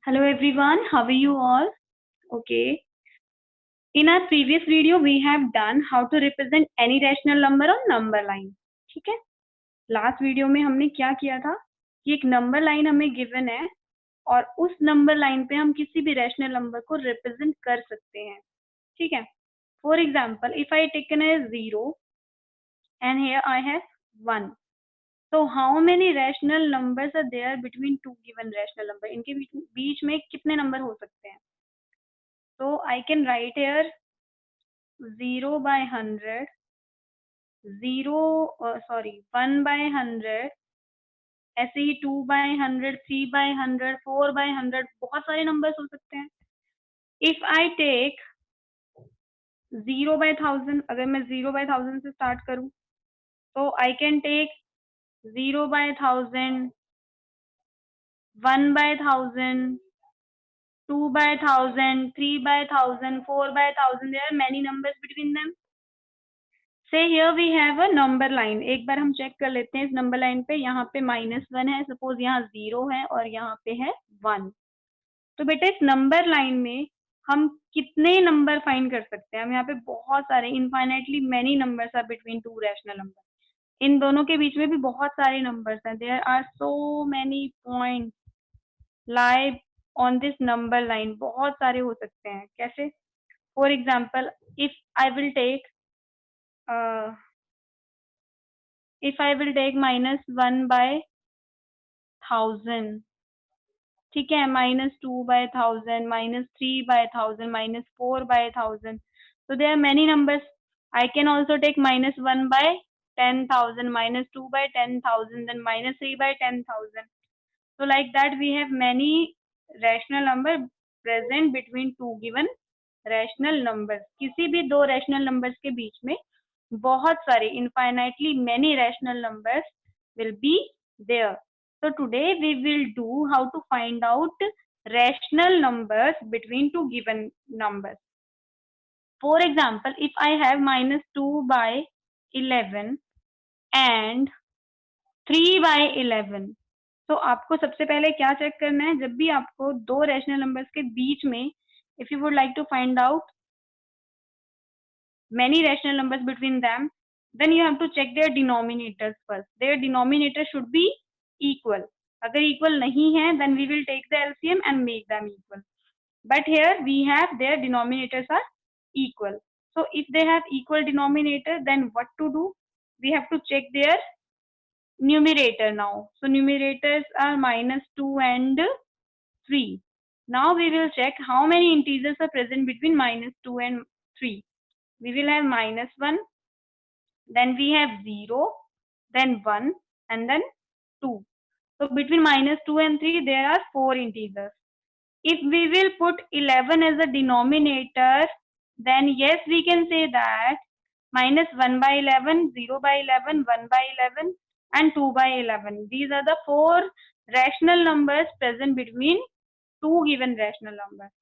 Hello everyone, how are you all? Okay. In our previous video, we have done how to represent any rational number on number line. ठीक है? Last video में हमने क्या किया था कि एक नंबर लाइन हमें गिवन है और उस नंबर लाइन पे हम किसी भी रैशनल नंबर को रिप्रेजेंट कर सकते हैं. ठीक है? For example, if I taken a 0 and here I have 1. So how many rational numbers are there between two given rational number? इनके बीच में कितने नंबर हो सकते हैं? So I can write here 0 by 100, 1 by 100, ऐसे ही 2 by 100, 3 by 100, 4 by 100, बहुत सारे numbers हो सकते हैं. If I take 0 by 1000, अगर मैं 0 by 1000 से स्टार्ट करूं तो I can take 0 by 1000, 1 by 1000, 2 by 1000, 3 by 1000, 4 by 1000. There are many numbers between them. Say here we have a number line. एक बार हम चेक कर लेते हैं इस नंबर लाइन पे. यहाँ पे -1 है, सपोज यहाँ 0 है और यहाँ पे है 1. तो बेटा इस नंबर लाइन में हम कितने नंबर फाइंड कर सकते हैं? हम यहाँ पे बहुत सारे, infinitely many numbers are between two rational number. इन दोनों के बीच में भी बहुत सारे नंबर्स हैं. There are so many points lie on this number line. बहुत सारे हो सकते हैं. कैसे? For example, if I will take -1 by 1000, ठीक है, -2 by 1000, -3 by 1000, -4 by 1000. So there are many numbers. I can also take -1 by 10,000, -2 by 10,000, then -3 by 10,000. So like that we have many rational number present between two given rational numbers. किसी भी दो rational numbers के बीच में बहुत सारे, infinitely many rational numbers will be there. So today we will do how to find out rational numbers between two given numbers. For example, if I have -2 by 11 and 3 by 11, तो आपको सबसे पहले क्या चेक करना है? जब भी आपको दो रैशनल नंबर्स के बीच में, if you would like to find out many rational numbers between them, then you have to check their denominators first. Their denominator should be equal. अगर equal नहीं है, then we will take the LCM and make them equal. But here we have their denominators are equal. So if they have equal denominator, then what to do? We have to check their numerator now. So numerators are -2 and 3. Now we will check how many integers are present between -2 and 3. We will have -1, then we have 0, then 1, and then 2. So between -2 and 3 there are 4 integers. If we will put 11 as a denominator, then yes, we can say that -1 by 11, 0 by 11, 1 by 11, and 2 by 11. These are the 4 rational numbers present between two given rational numbers.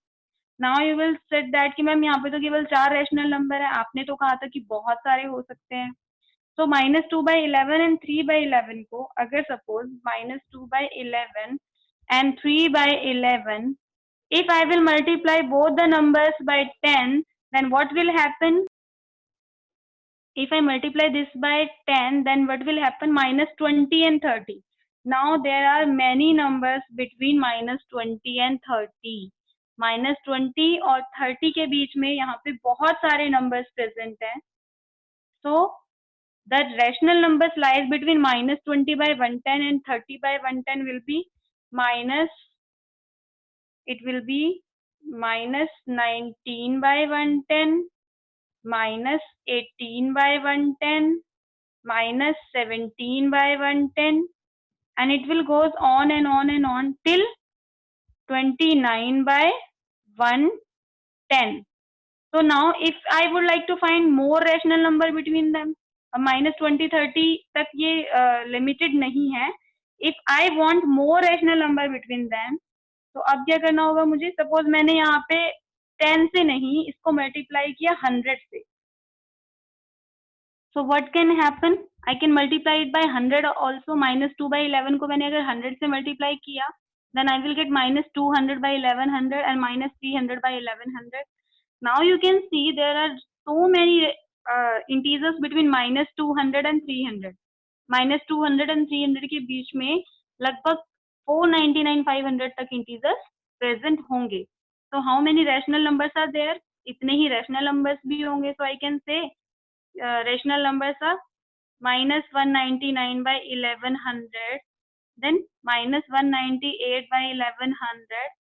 Now you will set that कि ma'am यहाँ पे तो केवल 4 rational number है, आपने तो कहा था कि बहुत सारे हो सकते हैं. तो -2 by 11 एंड 3 by 11 को अगर suppose -2 by 11 and 3 by 11, if I will multiply both the numbers by 10, then what will happen? If I multiply this by 10, then what will happen? -20 and 30. Now there are many numbers between -20 and 30. -20 और 30 के बीच में यहाँ पे बहुत सारे numbers present हैं. So the rational numbers lies between -20 by 110 and 30 by 110 will be -19 by 110, -18 by 110, -17 by 110, and it will goes on and on and on till 29 by 110. So now if I would like to find more rational number between them, -20 30 तक ये limited नहीं है. If I want more rational number between them, तो अब क्या करना होगा मुझे? सपोज मैंने यहाँ पे 10 से नहीं, इसको मल्टीप्लाई किया 100 से. So what can happen? I can multiply it by 100 also. -2 by 11 को मैंने अगर 100 से मल्टीप्लाई किया then I will get minus 200 by 1100 and minus 300 by 1100. Now you can see there are so many integers between minus 200 and 300. minus 200 and 300 के बीच में लगभग 499 500 तक इंटीजर्स प्रेजेंट होंगे. So how many rational numbers are there? इतने ही rational numbers भी होंगे. So I can say rational numbers are minus 199 by 1100, then minus 198 by 1100,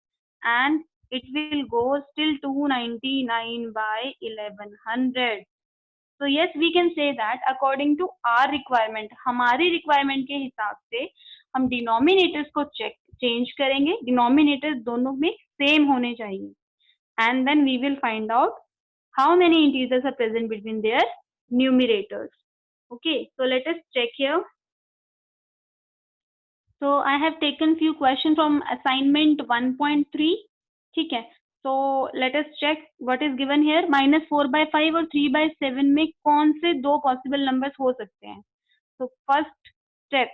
and it will go still 299 by 1100. So yes, we can say that according to our requirement, हमारी requirement के हिसाब से हम denominators को change करेंगे. denominators दोनों में same होने चाहिए, and then we will find out how many integers are present between their numerators. Okay, so let us check here. So I have taken few questions from assignment 1.3. ठीक है, so let us check what is given here. minus 4/5 और 3/7 में कौन से दो possible numbers हो सकते हैं? So first step,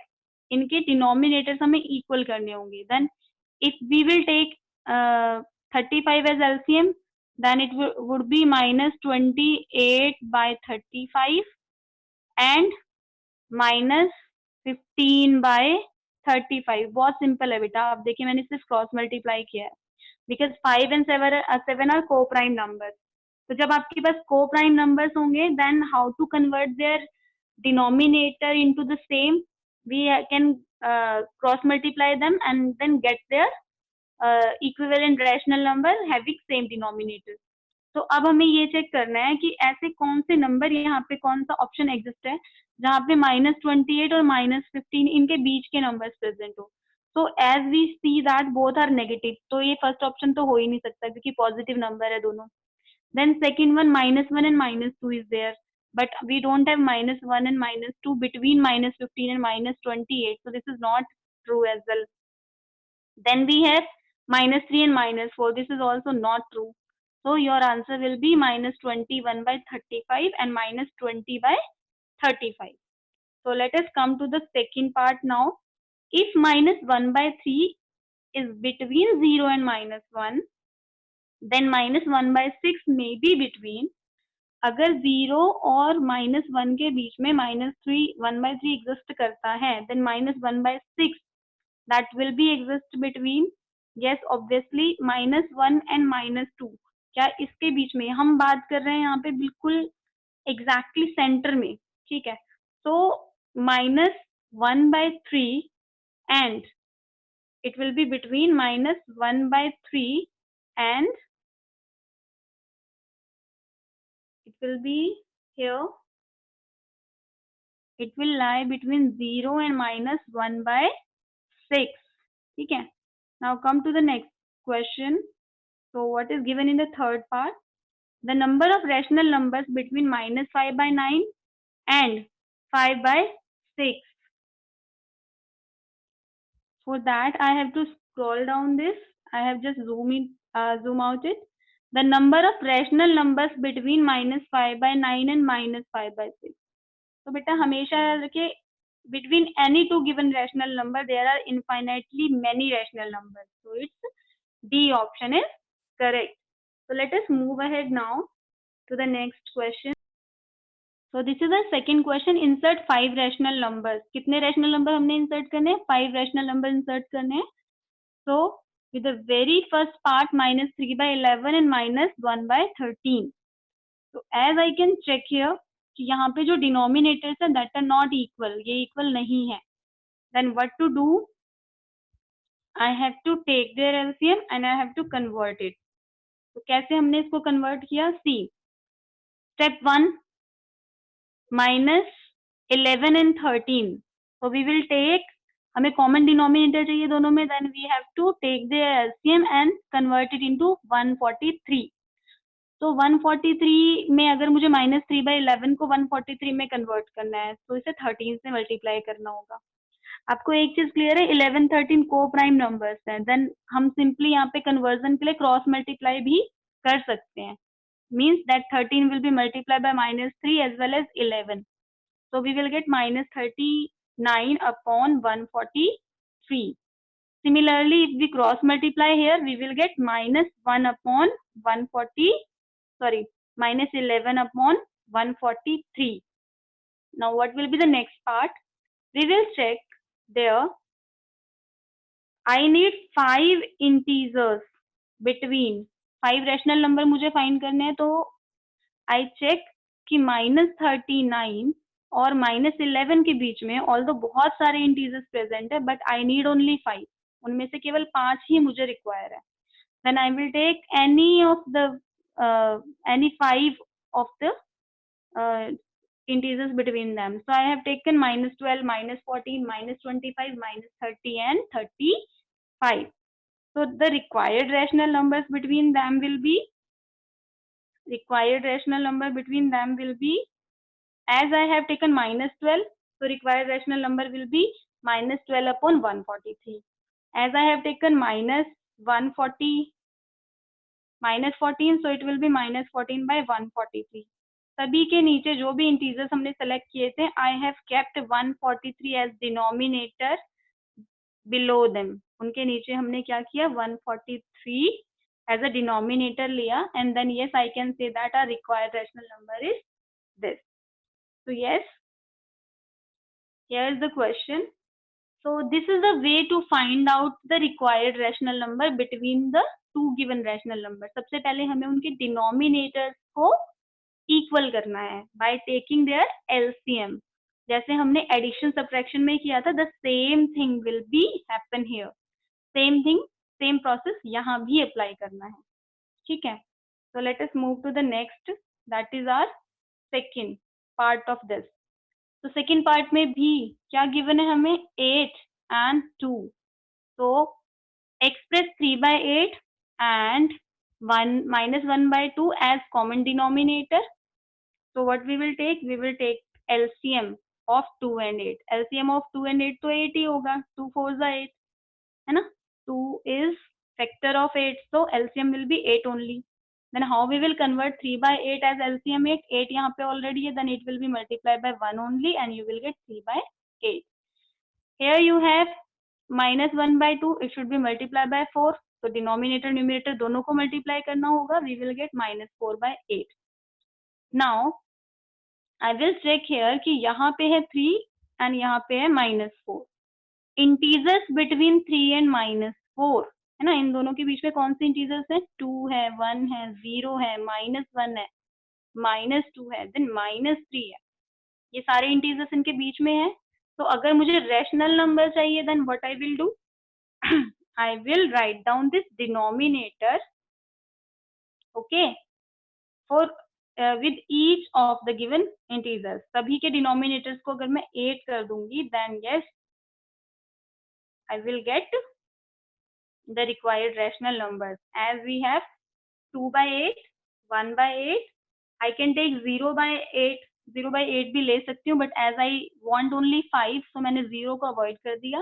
इनके denominators हमें equal करने होंगे. Then if we will take 35 as LCM, then it would be minus 28 by 35 and minus 15 by 35. बहुत सिंपल है बेटा, आप देखिए मैंने सिर्फ क्रॉस मल्टीप्लाई किया है, because 5 and 7 are coprime numbers. तो जब आपके पास को प्राइम नंबर्स होंगे, then how to convert their denominator into the same, we can cross multiply them and then get their equivalent rational number having same denominator. तो अब हमें ये check करना है कि ऐसे कौन से नंबर, यहाँ पे कौन सा ऑप्शन एग्जिस्ट है जहाँ पे -28 और -15 इनके बीच के नंबर्स प्रेजेंट हो. तो as we see that both are negative, तो ये फर्स्ट ऑप्शन तो हो ही नहीं सकता क्योंकि पॉजिटिव नंबर है दोनों. Then second one -1 and -2 is there, but we don't have -1 and -2 between -15 and -28, so this is not true as well. Then we have -3 and -4, this is also not true. So your answer will be -21 by 35 and -20 by 35. So let us come to the second part now. If -1 by 3 is between 0 and -1, then -1 by 6 may be between. अगर 0 और -1 के बीच में -1 by 3 exist करता है, then -1 by 6 that will be exist between. Yes, obviously -1 and -2. क्या इसके बीच में हम बात कर रहे हैं यहाँ पे बिल्कुल एग्जैक्टली सेंटर में. ठीक है, तो -1 by 3 and it will be between -1 by 3 and it will be here, it will lie between 0 and -1 by 6. ठीक है, now come to the next question. So what is given in the third part? The number of rational numbers between -5 by 9 and 5 by 6. For that, I have to scroll down this. I have just zoom out it. The number of rational numbers between -5 by 9 and -5 by 6. तो बेटा हमेशा याद रखिए, between any two given rational number there are infinitely many rational numbers. So its D option is correct. So let us move ahead now to the next question. So this is the second question. Insert 5 rational numbers. कितने rational number हमने insert करने हैं? 5 rational number insert करने हैं. So with the very first part, -3 by 11 and -1 by 13. So as I can check here कि यहाँ पे जो denominators है that are not equal, ये equal नहीं है. Then what to do? I have to take their LCM and I have to convert it. तो कैसे हमने इसको convert किया? See, step 1, -11 and 13. So we will take, हमें common denominator चाहिए दोनों में, then we have to take their LCM and convert it into 143. तो 143 में अगर मुझे -3 by 11 को 143 में कन्वर्ट करना है तो इसे 13 से मल्टीप्लाई करना होगा. आपको एक चीज क्लियर है, 11 13 को प्राइम नंबर्स हैं, देन हम सिंपली यहाँ पे कन्वर्जन के लिए क्रॉस मल्टीप्लाई भी कर सकते हैं. Means that 13 will be multiplied by -3 as well as 11. So we will get -39 upon 143. Similarly, if we cross multiply here, we will get minus 1 upon 140, sorry, minus 11 upon 143. Now what will be the next part? We will check there. I need 5 integers between 5 rational number मुझे find करने हैं, तो I check कि -39 और -11 के बीच में although बहुत सारे इंटीजर्स प्रेजेंट है, बट आई नीड ओनली 5, उनमें से केवल 5 ही मुझे रिक्वायर है. Then I will take any 5 of the integers between them. So I have taken -12, -14, -25, -30 and 35. So the required rational numbers between them will be, as I have taken -12, so required rational number will be -12 upon 143. As I have taken -14, so it will be -14 by 143. सभी के नीचे जो भी integers हमने select किए थे, I have kept 143 as denominator below them. उनके नीचे हमने क्या किया, 143 एज अ डिनोमिनेटर लिया, and then yes I can say that our required rational number is this. So yes, here is the question. So this is the way to find out the required rational number between the two given rational numbers. सबसे पहले हमें उनके denominators को equal करना है by taking their LCM. जैसे हमने addition subtraction में किया था, the same thing will be happen here. Same thing, same process यहाँ भी अप्लाई करना है. ठीक है, so let us move to the next, that is our second part of this. तो सेकेंड पार्ट में भी क्या गिवन है हमें, 8 and 2. तो express 3/8 and 1 as common denominator. So what we will take? We will take LCM of 2 and 8. LCM of 2 and 8 तो 8 ही होगा. 2 4s are 8, है ना. 2 is factor of 8, so LCM will be 8 only. Then how we will convert 3/8 as LCM 8? 8 यहाँ पे already है, then it will be multiplied by 1 only and you will get 3/8. Here you have -1/2, it should be multiplied by 4. तो denominator numerator दोनों को multiply करना होगा, we will get -4/8. Now I will check here कि यहाँ पे है 3 and यहाँ पे है -4. Integers between 3 and -4, है ना. इन दोनों के बीच में कौन से इंटीजर्स है, 2 है, 1 है, 0 है, -1 है, -2 है, देन -3 है. ये सारे इंटीजर्स इनके बीच में है. तो अगर मुझे रैशनल नंबर चाहिए, then what I will do, I will write down this denominator, okay, for with each of the given integers. सभी के डिनोमिनेटर्स को अगर मैं 8 कर दूंगी, then yes I will get the required rational numbers. As we have 2/8, 1/8, I can take 0/8. 0/8 भी ले सकती हूँ, but as I want only 5, so मैंने 0 को avoid कर दिया.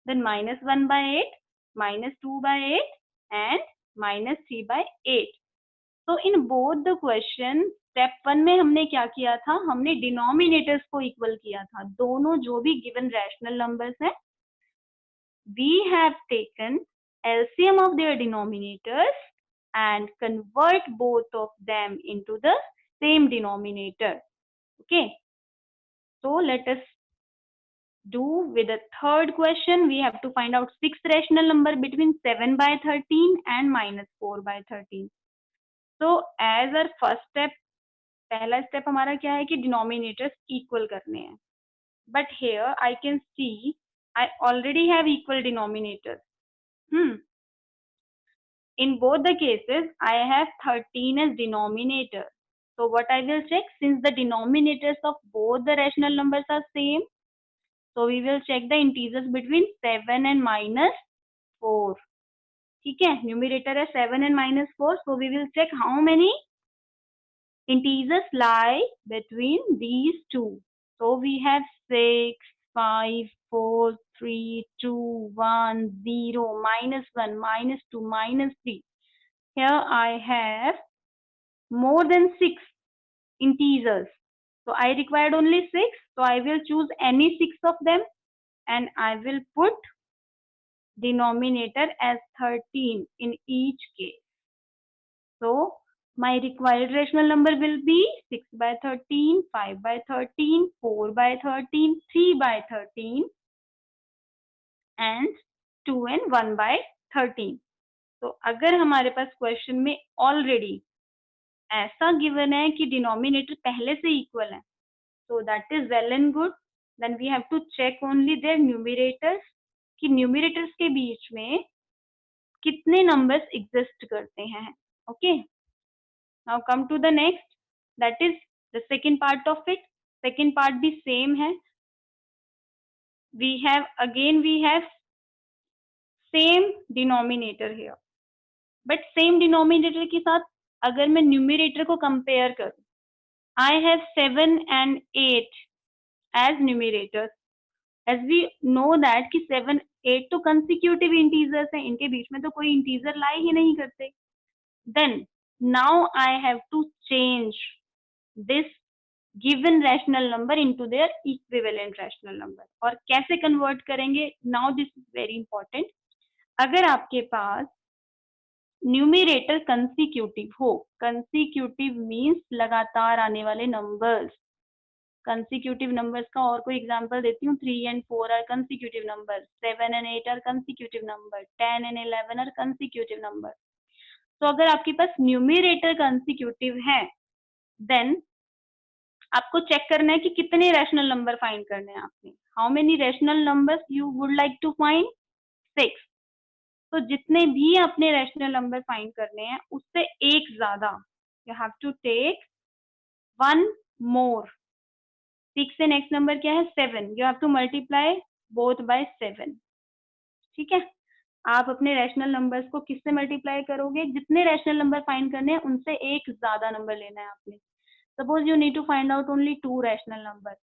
Then -1/8, -2/8 and -3/8. So in both the question, step 1 में हमने क्या किया था, हमने denominators को equal किया था. दोनों जो भी given rational numbers हैं, we have taken LCM of their denominators and convert both of them into the same denominator. Okay, so let us do with the third question. We have to find out sixth rational number between 7/13 and -4/13. So as our first step, पहला step हमारा क्या है कि denominators equal करने हैं. But here I can see I already have equal denominators. In both the cases, I have 13 as denominator. So what I will check, since the denominators of both the rational numbers are same, so we will check the integers between 7 and -4. ठीक है, numerator है 7 and -4, so we will check how many integers lie between these two. So we have 6, 5, 4, 3, 2, 1, 0, -1, -2, -3. Here I have more than 6 integers. So I required only 6. So I will choose any 6 of them and I will put denominator as 13 in each case. So my required rational number will be 6 by 13, 5 by 13, 4 by 13, 3 by 13 and 2 and 1 by 13. तो अगर हमारे पास question में already ऐसा given है कि denominator पहले से equal है, so that is well and good. Then we have to check only their numerators कि न्यूमिरेटर्स के बीच में कितने नंबर्स एग्जिस्ट करते हैं. Okay. Now come to the next. That is the second part of it. Second part भी same है. We have same denominator here. But same denominator के साथ अगर मैं न्यूमिरेटर को कंपेयर करूं, I have 7 and 8 as numerators. As we know that कि 7, 8 तो consecutive integers हैं, इनके बीच में तो कोई integer lie ही नहीं करते. Then now I have to change this given rational number into their equivalent rational number. और कैसे convert करेंगे? Now this is very important. अगर आपके पास न्यूमिरेटर कंसिक्यूटिव हो, कंसिक्यूटिव मीन्स लगातार आने वाले नंबर्स. कंसिक्यूटिव नंबर्स का और कोई एग्जांपल देती हूँ. 3 and 4 are consecutive number, 7 and 8 are consecutive number, 10 and 11 are consecutive number. तो अगर आपके पास न्यूमिरेटर कंसिक्यूटिव है, देन आपको चेक करना है कि कितने रैशनल नंबर फाइंड करने हैं आपने. How many rational numbers you would like to find? 6. तो जितने भी अपने रैशनल नंबर फाइंड करने हैं उससे एक ज्यादा, you have to take 1 more. 6 से नेक्स्ट नंबर क्या है? 7. You have to multiply both by 7. ठीक है. आप अपने रैशनल नंबर्स को किससे मल्टीप्लाई करोगे? जितने रैशनल नंबर फाइंड करने हैं उनसे एक ज्यादा नंबर लेना है आपने. Suppose you need to find out only 2 rational number.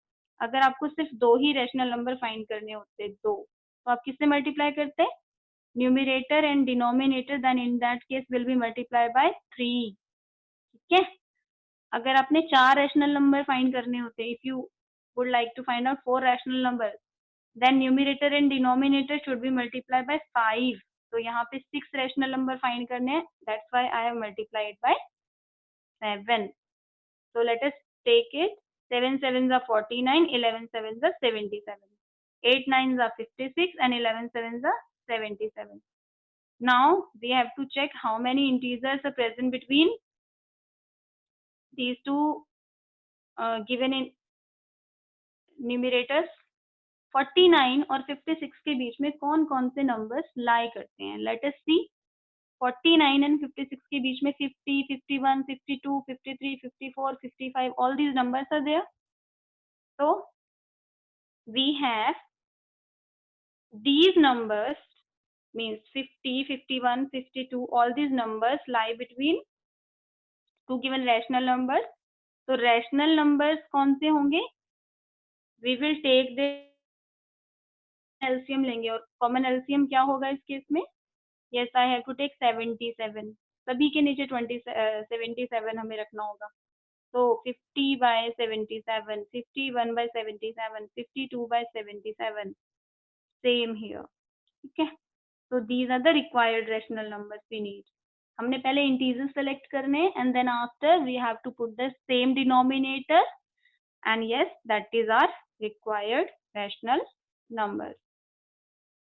अगर आपको सिर्फ 2 ही रैशनल नंबर फाइंड करने होते 2, तो आप किससे मल्टीप्लाई करते? numerator and denominator, then in that case will be multiplied by 3. ठीक है. अगर आपने 4 रैशनल नंबर फाइंड करने होते, if you would like to find out 4 rational numbers, then numerator and denominator should be multiplied by 5. तो यहाँ पे 6 rational number find करने हैं, that's why I have multiplied by 7. So let us take it. 7 sevens are 49, 11 sevens are 77, 8 nines are 56 and 11 sevens are 77. Now we have to check how many integers are present between these two given in numerators. 49 और 56 के बीच में कौन कौन से numbers lie करते हैं? Let us see. 49 and 56 के बीच में 50, 51, 52, 53, 54, 55, all these numbers are there. So we have these numbers, means 50, 51, 52, all these numbers lie between two given rational numbers. तो rational numbers कौन से होंगे? We will take the LCM लेंगे, और common LCM क्या होगा इस केस में? Yes, I have to take 77. सभी के नीचे 77 हमें रखना होगा. तो 50 by 77, 51 by 77, 52 by 77. Same here. ठीक है. So these are the required rational numbers we need. हमने पहले integers select करने, and then after we have to put the same denominator, and yes, that is our required rational numbers.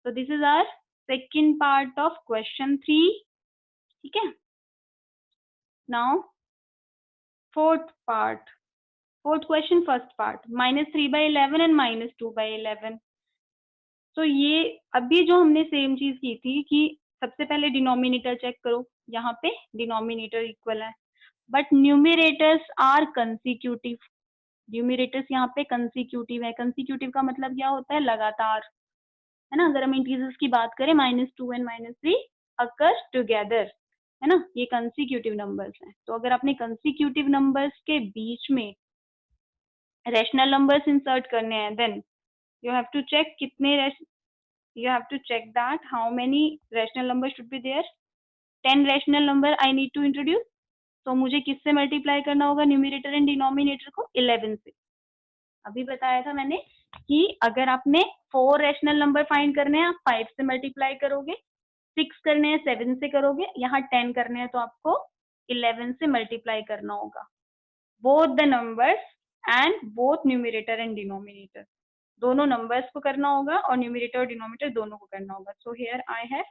So this is our second part of question 3. ठीक है. Now fourth part, fourth question, first part, -3 by 11 and -2 by 11. तो ये अभी जो हमने same चीज की थी कि सबसे पहले डिनोमिनेटर चेक करो, यहाँ पे डिनोमिनेटर इक्वल है, बट न्यूमिरेटर्स आर कंसिक्यूटिव. न्यूमिरेटर्स यहाँ पे कंसिक्यूटिव है. कंसिक्यूटिव का मतलब क्या होता है? लगातार, है ना. अगर हम इंटीजर्स की बात करें, -2 and -3 अकर टुगेदर, है ना. ये कंसिक्यूटिव नंबर्स हैं. तो अगर आपने कंसिक्यूटिव नंबर्स के बीच में रैशनल नंबर्स इंसर्ट करने हैं, then you have to check you have to check that how many rational numbers should be there. 10 rational number I need to introduce. तो मुझे किससे मल्टीप्लाई करना होगा न्यूमिरेटर एंड डिनोमिनेटर को? 11 से. अभी बताया था मैंने कि अगर आपने 4 रैशनल नंबर फाइंड करने हैं, आप 5 से मल्टीप्लाई करोगे, 6 करने हैं 7 से करोगे, यहाँ 10 करने हैं तो आपको 11 से मल्टीप्लाई करना होगा, both the numbers and both numerator and denominator, दोनों नंबर्स को करना होगा और न्यूमरेटर और डिनोमिनेटर दोनों को करना होगा. So here I have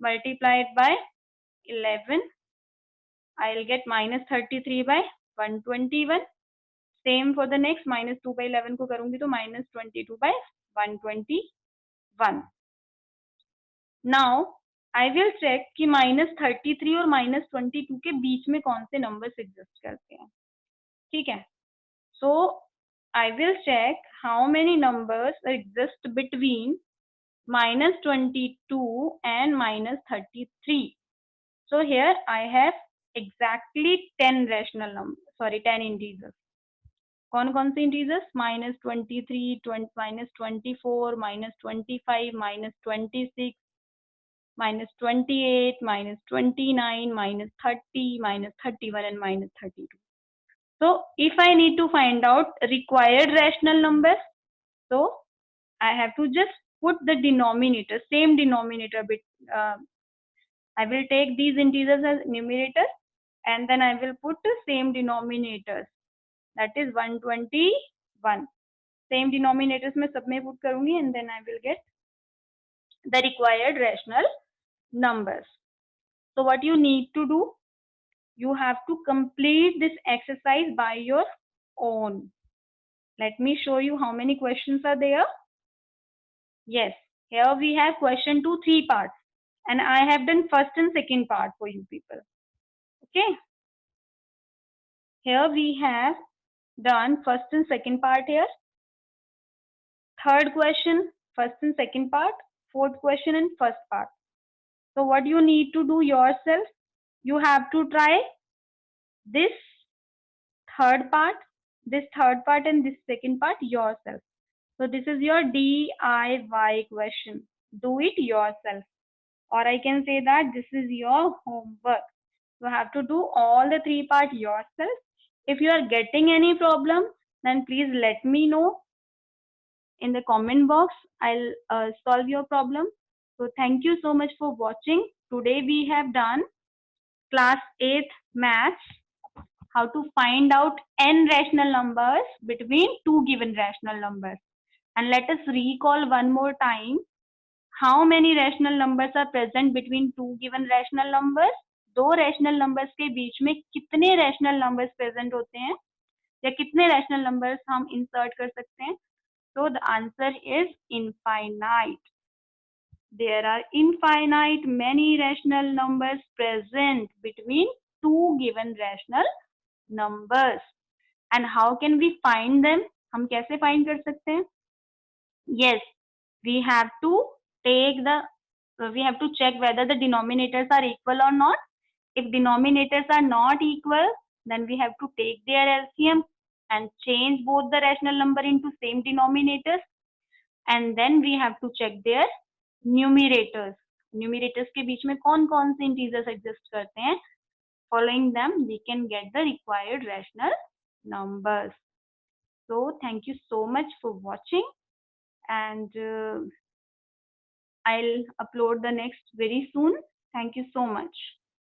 multiplied by 11, I'll get minus 33 by 121. Same for the next, minus 2 by 11 को करूंगी तो minus 22 by 121. Now I will check कि minus 33 और minus 22 के बीच में कौन से numbers exist करते हैं. ठीक है. So I will check how many numbers exist between minus 22 and minus 33. So here I have exactly 10 rational numbers, sorry 10 integers. कौन कौन से integers? minus 23, minus 24, minus 25, minus 26, minus 28, minus 29, minus 30, minus 31 and minus 32. So if I need to find out required rational numbers, so I have to just put the denominator, same denominator bit. I will take these integers as numerator and then I will put the same denominators, that is 121. Same denominators में सब में put करूँगी and then I will get the required rational numbers. So what you need to do, you have to complete this exercise by your own. Let me show you how many questions are there. Yes, here we have question 2, 3 parts, and I have done first and second part for you people. Okay, here we have done first and second part here. Third question, first and second part. Fourth question and first part. So what you need to do yourself, you have to try this third part and this second part yourself. So this is your DIY question. Do it yourself. Or I can say that this is your homework. You have to do all the 3 parts yourself. If you are getting any problem, then please let me know in the comment box. I'll solve your problem. So thank you so much for watching. Today we have done class 8th maths, how to find out n rational numbers between 2 given rational numbers. And let us recall one more time, how many rational numbers are present between 2 given rational numbers. 2 rational numbers के बीच में कितने rational numbers present होते हैं या कितने rational numbers हम insert कर सकते हैं. So the answer is infinite. There are infinite many rational numbers present between 2 given rational numbers. And how can we find them? हम कैसे find कर सकते हैं? Yes, we have to check whether the denominators are equal or not. If denominators are not equal, then we have to take their LCM and change both the rational number into same denominators, and then we have to check their numerators. Numerators के बीच में कौन कौन से integers exist करते हैं. Following them, we can get the required rational numbers. So thank you so much for watching, and I'll upload the next very soon. Thank you so much.